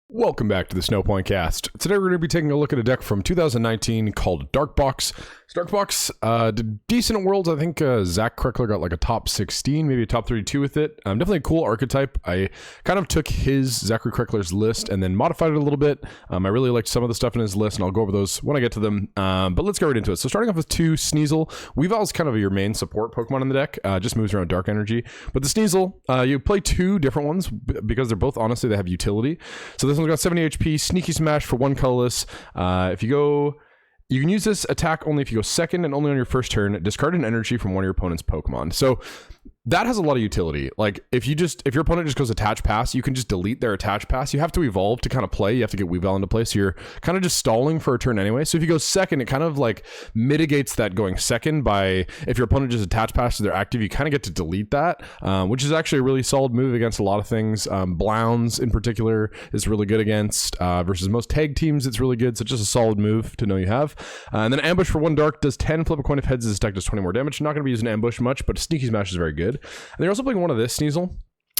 Welcome back to the Snowpoint Cast. Today we're going to be taking a look at a deck from 2019 called Darkbox. Darkbox did decent at Worlds. I think Zach Kreckler got like a top 16, maybe a top 32 with it. Definitely a cool archetype. I kind of took his Zachary Kreckler's list and then modified it a little bit. I really liked some of the stuff in his list, and I'll go over those when I get to them. But let's get right into it. So starting off with 2, Sneasel. Weavile is kind of your main support Pokemon in the deck. Just moves around Dark Energy. But the Sneasel, you play 2 different ones because they're both, honestly, they have utility. So this one's got 70 HP, Sneaky Smash for 1 colorless. You can use this attack only if you go second and only on your first turn. Discard an energy from one of your opponent's Pokemon. So that has a lot of utility. Like if your opponent just goes attach pass, you can just delete their attach pass. You have to evolve to kind of play. You have to get Weavile into play. So you're kind of just stalling for a turn anyway. So if you go second, it kind of like mitigates that going second by if your opponent just attach passes their active, you kind of get to delete that, which is actually a really solid move against a lot of things. Blounds in particular is really good against versus most tag teams. It's really good. So just a solid move to know you have. And then ambush for 1 dark does 10. Flip a coin if heads. This deck does 20 more damage. Not going to be using ambush much, but Sneaky Smash is very good. And they're also playing one of this Sneasel.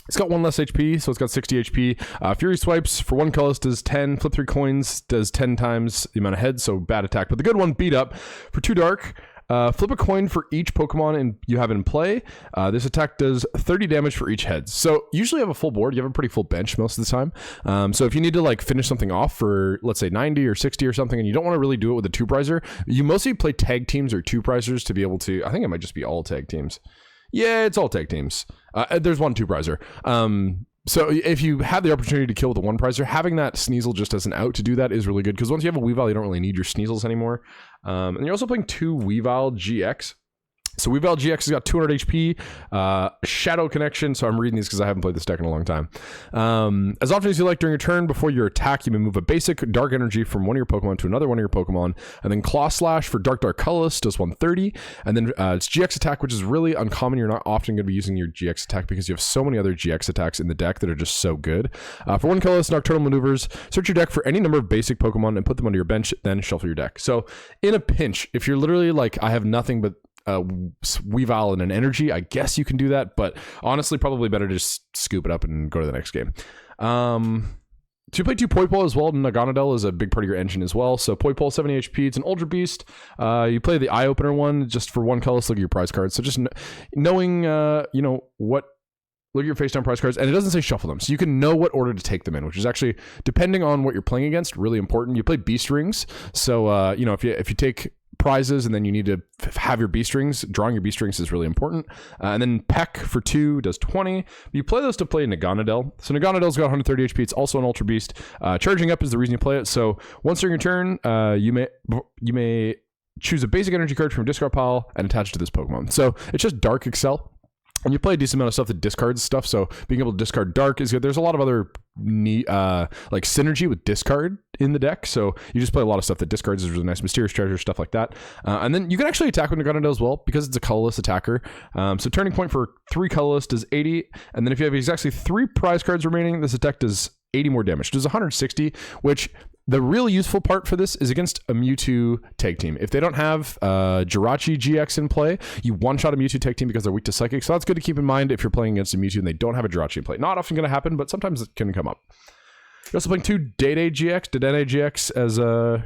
It's got 1 less HP, so it's got 60 HP. Fury Swipes for 1 colorless does 10. Flip 3 coins does 10 times the amount of heads, so bad attack. But the good one, Beat Up, for 2 dark. Flip a coin for each Pokemon you have in play. This attack does 30 damage for each head. So usually you have a full board. You have a pretty full bench most of the time. So if you need to like finish something off for, let's say 90 or 60 or something, and you don't want to really do it with a 2-prizer, you mostly play tag teams or 2-prizers to be able to, I think it might just be all tag teams. Yeah, it's all tag teams. There's 1 2-prizer. So if you have the opportunity to kill with a 1-prizer, having that Sneasel just as an out to do that is really good, because once you have a Weavile, you don't really need your Sneasels anymore. And you're also playing 2 Weavile GX. So Weavile GX has got 200 HP, Shadow Connection, so I'm reading these because I haven't played this deck in a long time. As often as you like during your turn, before your attack, you may move a basic Dark Energy from one of your Pokemon to another one of your Pokemon, and then Claw Slash for Dark Colorless does 130, and then it's GX attack, which is really uncommon. You're not often going to be using your GX attack because you have so many other GX attacks in the deck that are just so good. For 1 colorless Nocturnal Maneuvers, search your deck for any number of basic Pokemon and put them onto your bench, then shuffle your deck. So in a pinch, if you're literally like, I have nothing but Weavile and an energy, I guess you can do that, but honestly probably better to just scoop it up and go to the next game. So you play 2 Poipole as well. Naganadel is a big part of your engine as well. So Poipole 70 HP, it's an Ultra Beast. You play the Eye Opener one just for 1 colorless. Look at your prize cards. So just knowing you know what, look at your face down prize cards, and it doesn't say shuffle them, so you can know what order to take them in, which is actually, depending on what you're playing against, really important. You play Beast Rings, so you know, if you take prizes and then you need to have your Beast Rings, drawing your Beast Rings is really important. And then Peck for 2 does 20. You play those to play Naganadel. So Naganadel's got 130 HP. It's also an Ultra Beast. Charging up is the reason you play it. So once during your turn, you may choose a basic energy card from your discard pile and attach it to this Pokemon. So it's just Dark Excel. And you play a decent amount of stuff that discards stuff, so being able to discard Dark is good. There's a lot of other like synergy with discard in the deck, so you just play a lot of stuff that discards is really nice. Mysterious Treasure, stuff like that. And then you can actually attack with Naganadel as well, because it's a colorless attacker. So Turning Point for 3 colorless does 80, and then if you have exactly 3 prize cards remaining, this attack does 80 more damage. It does 160, which the real useful part for this is against a Mewtwo tag team. If they don't have Jirachi GX in play, you one-shot a Mewtwo tag team because they're weak to Psychic. So that's good to keep in mind if you're playing against a Mewtwo and they don't have a Jirachi in play. Not often going to happen, but sometimes it can come up. You're also playing 2 Dedenne GX as another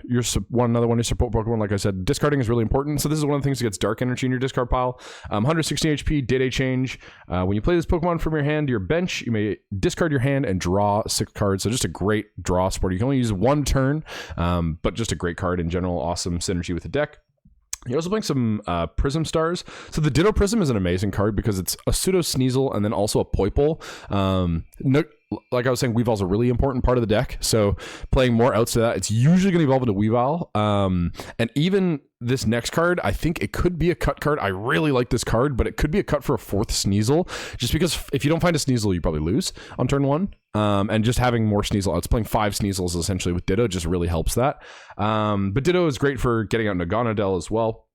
one of your support Pokemon. Like I said, discarding is really important. So this is one of the things that gets Dark Energy in your discard pile. 160 HP, Dedenne change. When you play this Pokemon from your hand to your bench, you may discard your hand and draw 6 cards. So just a great draw support. You can only use 1 turn, but just a great card in general. Awesome synergy with the deck. You're also playing some Prism Stars. So the Ditto Prism is an amazing card because it's a pseudo Sneasel and then also a Poipole. Like I was saying, Weavile's a really important part of the deck. So playing more outs to that, it's usually going to evolve into Weavile. And even this next card, I think it could be a cut card. I really like this card, but it could be a cut for a 4th Sneasel. Just because if you don't find a Sneasel, you probably lose on turn 1. And just having more Sneasel outs, playing 5 Sneasels essentially with Ditto just really helps that. But Ditto is great for getting out Naganadel as well.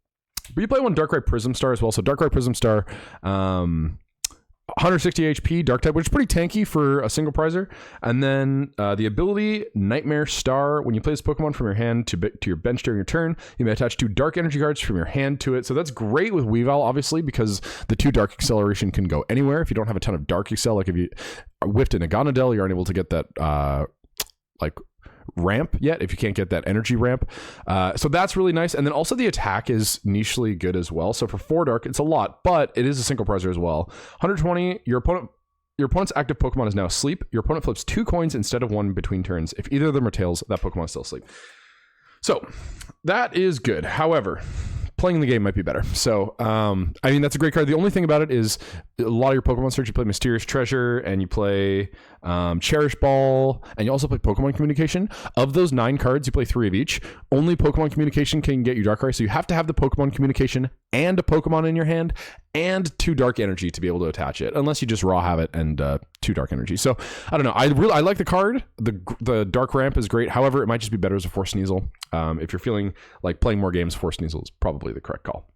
But you play 1 Darkrai Prism Star as well. So Darkrai Prism Star, 160 HP, Dark type, which is pretty tanky for a single prizer. And then the ability Nightmare Star. When you play this Pokemon from your hand to your bench during your turn, you may attach 2 Dark Energy cards from your hand to it. So that's great with Weavile, obviously, because the 2 Dark Acceleration can go anywhere. If you don't have a ton of Dark Excel, like if you whiffed a Naganadel, you aren't able to get that like ramp yet if you can't get that energy ramp, so that's really nice. And then also the attack is nichely good as well. So for 4 dark, it's a lot, but it is a single prizer as well. 120, your opponent's active Pokemon is now asleep. Your opponent flips 2 coins instead of 1 between turns. If either of them are tails, that Pokemon is still asleep. So that is good. However, playing the game might be better. So, I mean, that's a great card. The only thing about it is a lot of your Pokemon search, you play Mysterious Treasure and you play Cherish Ball, and you also play Pokemon Communication. Of those 9 cards, you play 3 of each. Only Pokemon Communication can get you Darkrai, so you have to have the Pokemon Communication and a Pokemon in your hand and 2 Dark Energy to be able to attach it, unless you just raw have it and 2 Dark Energy. So, I don't know. I like the card. The Dark Ramp is great. However, it might just be better as a Force Sneasel. If you're feeling like playing more games, Force Sneasel is probably the correct call.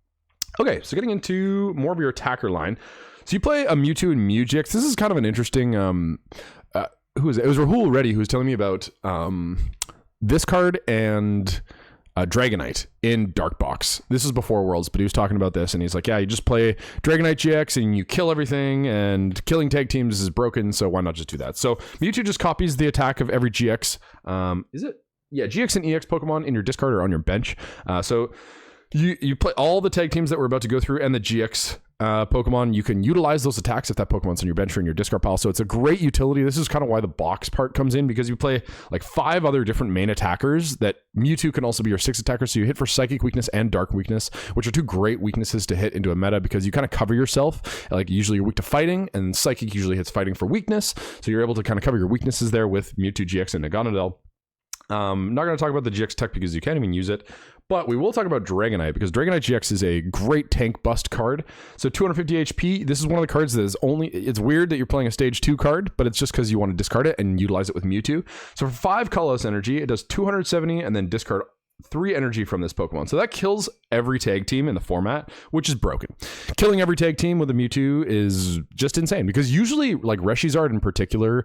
Okay, so getting into more of your attacker line. So you play a Mewtwo and Mew GX. This is kind of an interesting... who is it? It was Rahul Reddy who was telling me about this card and Dragonite in Dark Box. This is before Worlds, but he was talking about this, and he's like, yeah, you just play Dragonite GX and you kill everything, and killing tag teams is broken, so why not just do that? So Mewtwo just copies the attack of every GX. Is it? Yeah, GX and EX Pokemon in your discard or on your bench. So you play all the tag teams that we're about to go through and the GX Pokemon. You can utilize those attacks if that Pokemon's on your bench or in your discard pile. So it's a great utility. This is kind of why the box part comes in, because you play like 5 other different main attackers that Mewtwo can also be your 6 attacker. So you hit for Psychic Weakness and Dark Weakness, which are 2 great weaknesses to hit into a meta, because you kind of cover yourself. Like usually you're weak to fighting, and Psychic usually hits fighting for weakness. So you're able to kind of cover your weaknesses there with Mewtwo GX and Naganadel. I'm not going to talk about the GX tech because you can't even use it, but we will talk about Dragonite, because Dragonite GX is a great tank bust card. So 250 HP. This is one of the cards that is only... It's weird that you're playing a stage 2 card, but it's just because you want to discard it and utilize it with Mewtwo. So for 5 colorless energy, it does 270 and then discard 3 energy from this Pokemon. So that kills every tag team in the format, which is broken. Killing every tag team with a Mewtwo is just insane, because usually, like Reshizard in particular,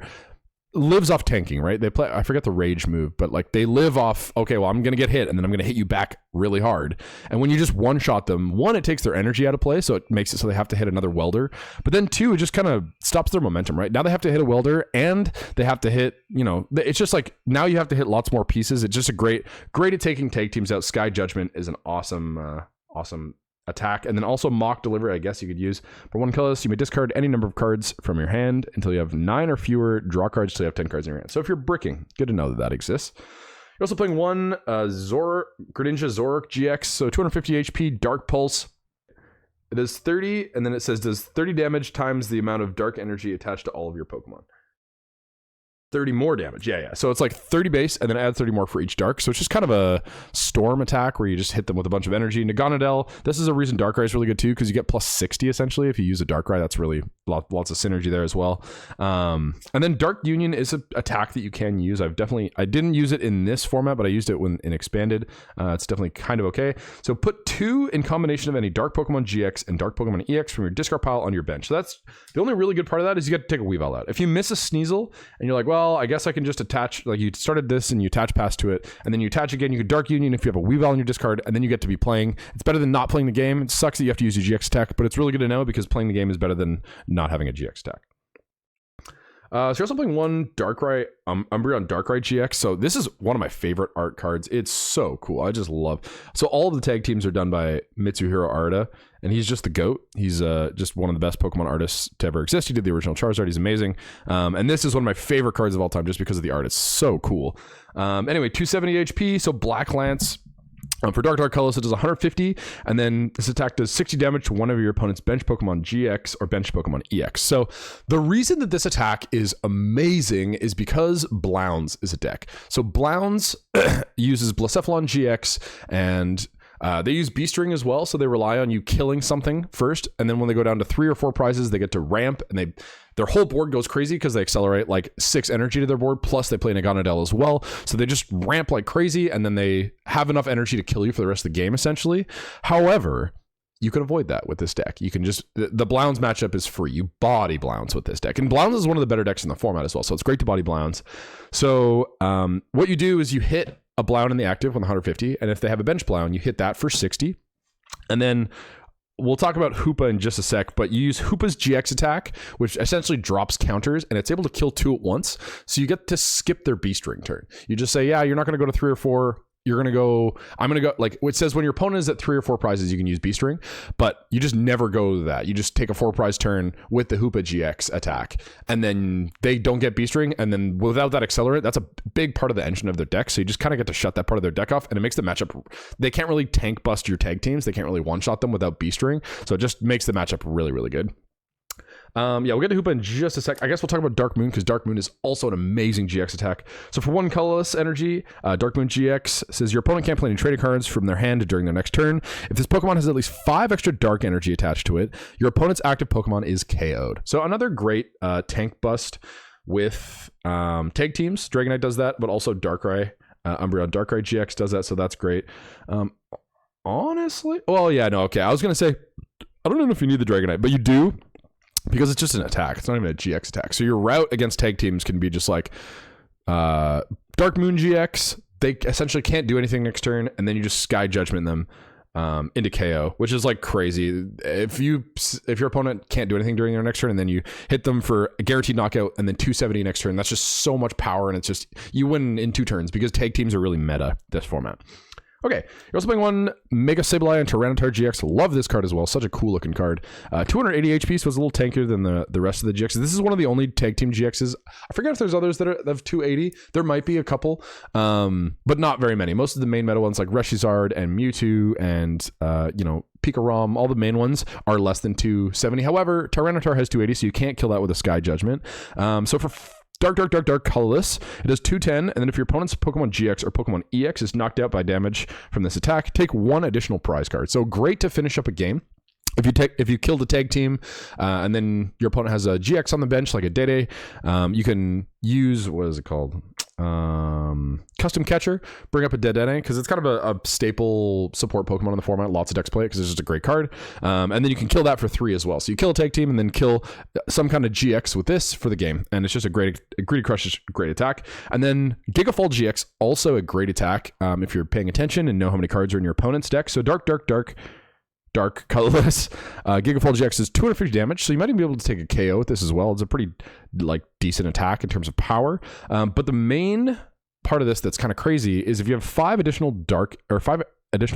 lives off tanking, right? They play, I forget the rage move, but like they live off, okay, well, I'm going to get hit and then I'm going to hit you back really hard. And when you just one shot them, 1, it takes their energy out of play, so it makes it so they have to hit another welder. But then 2, it just kind of stops their momentum, right? Now they have to hit a welder and they have to hit, you know, it's just like now you have to hit lots more pieces. It's just a great at taking tag teams out. Sky Judgment is an awesome attack. And then also Mock Delivery, I guess you could use. For 1 colorless, you may discard any number of cards from your hand until you have 9 or fewer, draw cards till you have 10 cards in your hand. So if you're bricking, good to know that that exists. You're also playing 1 Greninja Zoroark GX, so 250 HP, Dark Pulse. It does 30, and then it says does 30 damage times the amount of dark energy attached to all of your Pokemon. 30 more damage. Yeah. So it's like 30 base and then add 30 more for each dark. So it's just kind of a storm attack where you just hit them with a bunch of energy. Naganadel, this is a reason Darkrai is really good too, because you get plus 60 essentially if you use a Darkrai. That's really lots of synergy there as well. And then Dark Union is an attack that you can use. I didn't use it in this format, but I used it when in expanded. It's definitely kind of okay. So put 2 in combination of any Dark Pokemon GX and Dark Pokemon EX from your discard pile on your bench. So that's the only really good part of that, is you get to take a Weavile out. If you miss a Sneasel and you're like, well, I guess I can just attach, like you started this and you attach pass to it and then you attach again, you can Dark Union if you have a Weavile in your discard, and then you get to be playing. It's better than not playing the game. It sucks that you have to use your GX attack, but it's really good to know, because playing the game is better than not having a GX attack. So you're also playing 1 Darkrai Umbreon Darkrai GX. So this is one of my favorite art cards. It's so cool. I just love. So all of the tag teams are done by Mitsuhiro Arata, and he's just the GOAT. He's just one of the best Pokemon artists to ever exist. He did the original Charizard. He's amazing. And this is one of my favorite cards of all time, just because of the art. It's so cool. Anyway, 270 HP. So Black Lance. For Dark colors, it does 150, and then this attack does 60 damage to one of your opponent's bench Pokemon GX or bench Pokemon EX. So the reason that this attack is amazing is because Blounds is a deck. So Blounds uses Blacephalon GX, and they use Beast Ring as well, so they rely on you killing something first, and then when they go down to 3 or 4 prizes, they get to ramp, and their whole board goes crazy because they accelerate like 6 energy to their board, plus they play Naganadel as well, so they just ramp like crazy, and then they have enough energy to kill you for the rest of the game, essentially. However, you can avoid that with this deck. You can just, the Blounds matchup is free. You body Blounds with this deck. And Blounds is one of the better decks in the format as well. So it's great to body Blounds. So what you do is you hit a Blound in the active with 150. And if they have a bench Blound, you hit that for 60. And then we'll talk about Hoopa in just a sec, but you use Hoopa's GX attack, which essentially drops counters, and it's able to kill 2 at once. So you get to skip their B-string turn. You just say, yeah, you're not going to go to 3 or 4. You're going to go, I'm going to go, like it says when your opponent is at 3 or 4 prizes, you can use B-string, but you just never go to that. You just take a 4 prize turn with the Hoopa GX attack, and then they don't get B-string, and then without that accelerant, that's a big part of the engine of their deck, so you just kind of get to shut that part of their deck off, and it makes the matchup, they can't really tank bust your tag teams, they can't really one-shot them without B-string, so it just makes the matchup really, really good. Yeah, we'll get to Hoopa in just a sec. I guess we'll talk about Dark Moon, because Dark Moon is also an amazing GX attack. So for 1 colorless energy, Dark Moon GX says your opponent can't play any traded cards from their hand during their next turn. If this Pokemon has at least 5 extra dark energy attached to it, your opponent's active Pokemon is KO'd. So another great tank bust with tag teams. Dragonite does that, but also Darkrai. Umbreon Darkrai GX does that, so that's great. Honestly, well, yeah, no, okay. I was going to say, I don't know if you need the Dragonite, but you do. Because it's just an attack. It's not even a GX attack. So your route against tag teams can be just like Dark Moon GX. They essentially can't do anything next turn, and then you just Sky Judgment them into KO, which is like crazy. If your opponent can't do anything during their next turn, and then you hit them for a guaranteed knockout, and then 270 next turn, that's just so much power, and it's just, you win in 2 turns because tag teams are really meta this format. Okay, you're also playing 1 Mega Sableye and Tyranitar GX. Love this card as well. Such a cool looking card. 280 HP, so it's a little tankier than the rest of the GXs. This is one of the only tag team GXs. I forget if there's others that have 280. There might be a couple, but not very many. Most of the main meta ones like Reshizard and Mewtwo and, Pikarom, all the main ones are less than 270. However, Tyranitar has 280, so you can't kill that with a Sky Judgment. So for Dark colorless, it does 210, and then if your opponent's Pokemon GX or Pokemon EX is knocked out by damage from this attack, take 1 additional prize card. So great to finish up a game. If you killed a tag team, and then your opponent has a GX on the bench like a Dedenne, you can use, what is it called? Custom Catcher, bring up a Dedenne, because it's kind of a staple support Pokemon in the format. Lots of decks play it because it's just a great card. And then you can kill that for 3 as well. So you kill a tag team and then kill some kind of GX with this for the game. And it's just a great Crush, great attack. And then Gigafall GX, also a great attack if you're paying attention and know how many cards are in your opponent's deck. So Dark colorless. Gigafall GX is 250 damage, so you might even be able to take a KO with this as well. It's a pretty decent attack in terms of power. But the main part of this that's kind of crazy is if you have 5 additional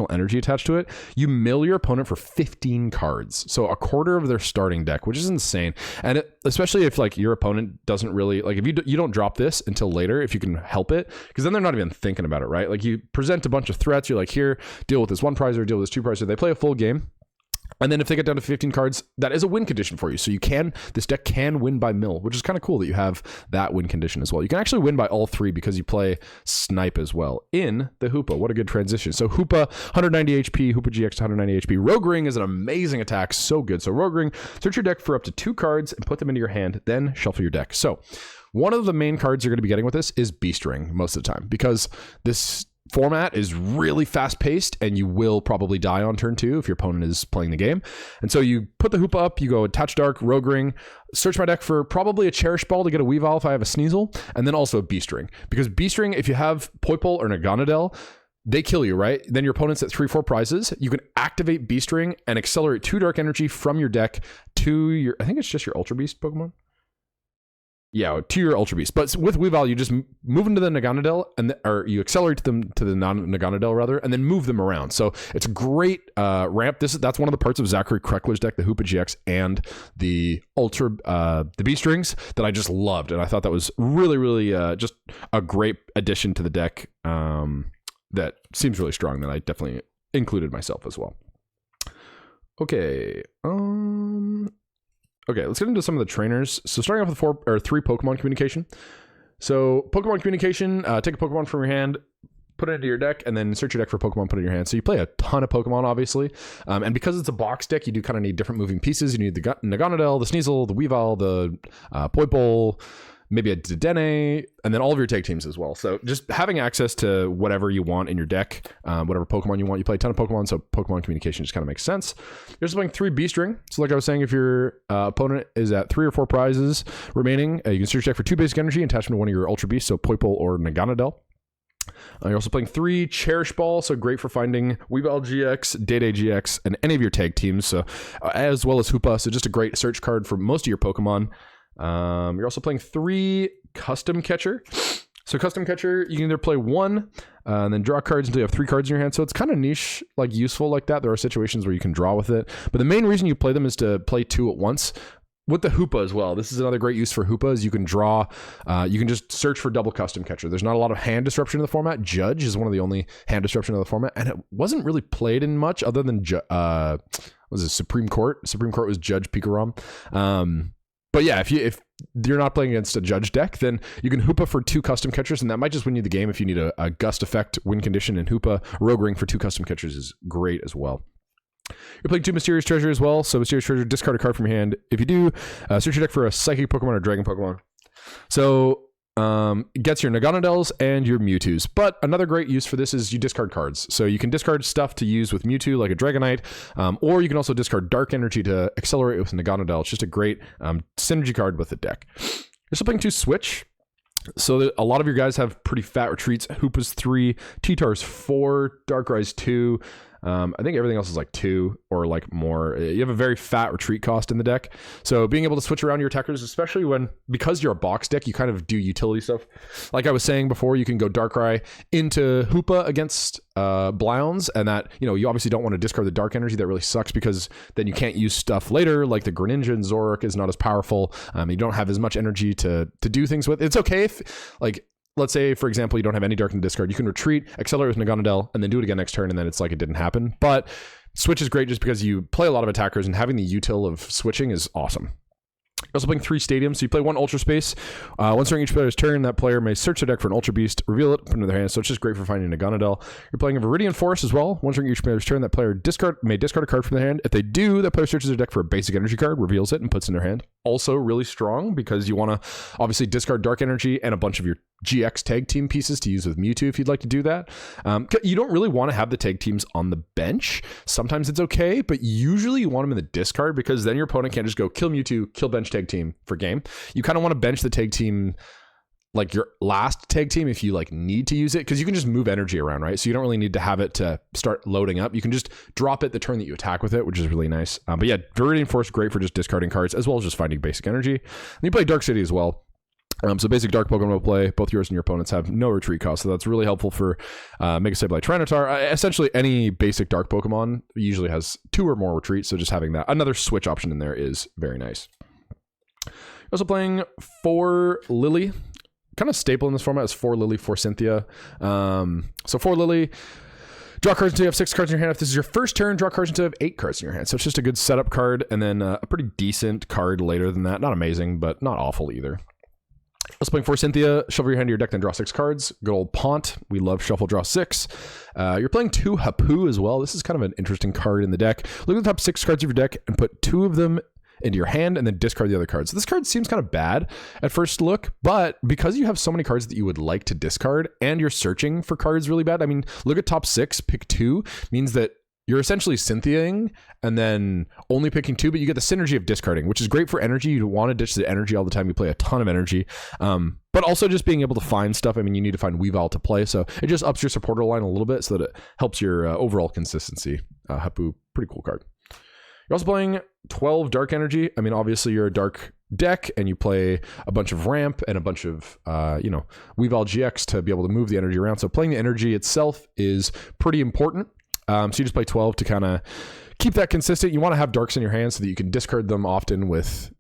energy attached to it, you mill your opponent for 15 cards. So a quarter of their starting deck, which is insane. And especially if your opponent doesn't really, if you don't drop this until later, if you can help it, because then they're not even thinking about it, right? You present a bunch of threats, you're like, here, deal with this 1 prize or deal with this 2 prize. So they play a full game. And then if they get down to 15 cards, that is a win condition for you. So this deck can win by mill, which is kind of cool that you have that win condition as well. You can actually win by all 3 because you play Snipe as well in the Hoopa. What a good transition. So Hoopa, 190 HP, Hoopa GX, 190 HP. Rogue Ring is an amazing attack. So good. So Rogue Ring, search your deck for up to 2 cards and put them into your hand, then shuffle your deck. So one of the main cards you're going to be getting with this is B-String most of the time, because this format is really fast paced and you will probably die on turn 2 if your opponent is playing the game. And so you put the Hoopa up, you go Attach Dark, Rogue Ring, search my deck for probably a Cherish Ball to get a Weavile if I have a Sneasel, and then also a B-String. Because B-String, if you have Poipole or Naganadel, they kill you, right? Then your opponent's at 3-4 prizes. You can activate B-String and accelerate 2 dark energy from your deck to your, I think it's just your Ultra Beast Pokemon. Yeah, to your Ultra Beast. But with Weavile, you just move into the Naganadel, or you accelerate them to the non-Naganadel, rather, and then move them around. So it's a great ramp. That's one of the parts of Zachary Kreckler's deck, the Hoopa GX, and the B-Strings that I just loved. And I thought that was really, really just a great addition to the deck that seems really strong, that I definitely included myself as well. Okay. Okay, let's get into some of the trainers. So starting off with 3 Pokemon communication. So Pokemon communication, take a Pokemon from your hand, put it into your deck, and then search your deck for Pokemon, put it in your hand. So you play a ton of Pokemon, obviously. And because it's a box deck, you do kind of need different moving pieces. You need the Naganadel, the Sneasel, the Weavile, the Poipole, maybe a Dedenne, and then all of your tag teams as well. So just having access to whatever you want in your deck, whatever Pokemon you want. You play a ton of Pokemon, so Pokemon communication just kind of makes sense. You're just playing 3 Beast Ring. So like I was saying, if your opponent is at 3 or 4 prizes remaining, you can search deck for 2 basic energy and attach them to one of your Ultra Beasts, so Poipole or Naganadel. You're also playing 3 Cherish Ball, so great for finding Weavile GX, Dedenne GX, and any of your tag teams, so as well as Hoopa, so just a great search card for most of your Pokemon. You're also playing 3 Custom Catcher. So Custom Catcher, you can either play 1 and then draw cards until you have 3 cards in your hand. So it's kind of niche, like useful like that. There are situations where you can draw with it, but the main reason you play them is to play 2 at once. With the Hoopa as well, this is another great use for Hoopa, is you can draw, you can just search for double Custom Catcher. There's not a lot of hand disruption in the format. Judge is one of the only hand disruption in the format, and it wasn't really played in much other than, was it Supreme Court? Supreme Court was Judge Pikarom. But yeah, if you're not playing against a Judge deck, then you can Hoopa for 2 Custom Catchers, and that might just win you the game if you need a Gust Effect win condition, and Hoopa Rogue Ring for 2 Custom Catchers is great as well. You're playing 2 Mysterious Treasure as well. So Mysterious Treasure, discard a card from your hand. If you do, search your deck for a Psychic Pokemon or Dragon Pokemon. So it gets your Naganadels and your Mewtwo's. But another great use for this is you discard cards. So you can discard stuff to use with Mewtwo, like a Dragonite, or you can also discard Dark Energy to accelerate with Naganadel. It's just a great synergy card with the deck. You're still playing 2 Switch. So a lot of your guys have pretty fat retreats. Hoopa's 3, T-Tar's 4, Darkrai's 2. I think everything else is like 2 or like more. You have a very fat retreat cost in the deck. So being able to switch around your attackers, especially because you're a box deck, you kind of do utility stuff. Like I was saying before, you can go Darkrai into Hoopa against Blounds, and that, you obviously don't want to discard the Dark Energy. That really sucks because then you can't use stuff later, like the Greninja and Zoroark is not as powerful. You don't have as much energy to do things with. It's okay if, like, let's say, for example, you don't have any Dark in the discard. You can retreat, accelerate with Naganadel, and then do it again next turn, and then it's like it didn't happen. But Switch is great just because you play a lot of attackers, and having the util of switching is awesome. You're also playing 3 Stadiums, so you play 1 Ultra Space. Once during each player's turn, that player may search their deck for an Ultra Beast, reveal it, put it in their hand, so it's just great for finding Naganadel. You're playing a Viridian Forest as well. Once during each player's turn, that player may discard a card from their hand. If they do, that player searches their deck for a basic energy card, reveals it, and puts it in their hand. Also really strong because you want to obviously discard Dark Energy and a bunch of your GX tag team pieces to use with Mewtwo if you'd like to do that. You don't really want to have the tag teams on the bench. Sometimes it's okay, but usually you want them in the discard because then your opponent can't just go kill Mewtwo, kill bench tag team for game. You kind of want to bench the tag team, like your last tag team, if you like need to use it, because you can just move energy around, right? So you don't really need to have it to start loading up. You can just drop it the turn that you attack with it, which is really nice. But yeah, Viridian Force, great for just discarding cards as well as just finding basic energy. And you play Dark City as well. So basic Dark Pokemon will play. Both yours and your opponents have no retreat cost, so that's really helpful for Mega Sableye Tyranitar. Essentially, any basic Dark Pokemon usually has 2 or more retreats, so just having that another switch option in there is very nice. You're also playing 4 Lillie. Kind of staple in this format is 4 Lillie, 4 Cynthia. So 4 Lillie, draw cards until you have 6 cards in your hand. If this is your first turn, draw cards until you have 8 cards in your hand. So it's just a good setup card, and then a pretty decent card later than that. Not amazing, but not awful either. Let's play 4 Cynthia, shuffle your hand to your deck, then draw 6 cards. Good old Pont. We love shuffle, draw 6. You're playing 2 Hapu as well. This is kind of an interesting card in the deck. Look at the top 6 cards of your deck and put 2 of them into your hand and then discard the other cards. So this card seems kind of bad at first look, but because you have so many cards that you would like to discard and you're searching for cards really bad, I mean, look at top 6, pick 2, means that you're essentially Cynthiaing and then only picking 2, but you get the synergy of discarding, which is great for energy. You don't want to ditch the energy all the time. You play a ton of energy, but also just being able to find stuff. I mean, you need to find Weavile to play, so it just ups your supporter line a little bit so that it helps your overall consistency. Hapu, pretty cool card. You're also playing 12 Dark Energy. I mean, obviously you're a Dark deck and you play a bunch of Ramp and a bunch of, Weavile GX to be able to move the energy around. So playing the energy itself is pretty important. So you just play 12 to kind of keep that consistent. You want to have Darks in your hand so that you can discard them often with,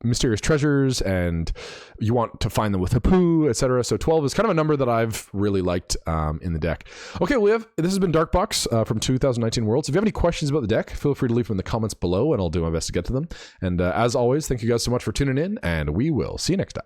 Mysterious Treasures, and you want to find them with Hapu, etc. So 12 is kind of a number that I've really liked in the deck. Okay, this has been Darkbox from 2019 Worlds. If you have any questions about the deck, feel free to leave them in the comments below, and I'll do my best to get to them. And as always, thank you guys so much for tuning in, and we will see you next time.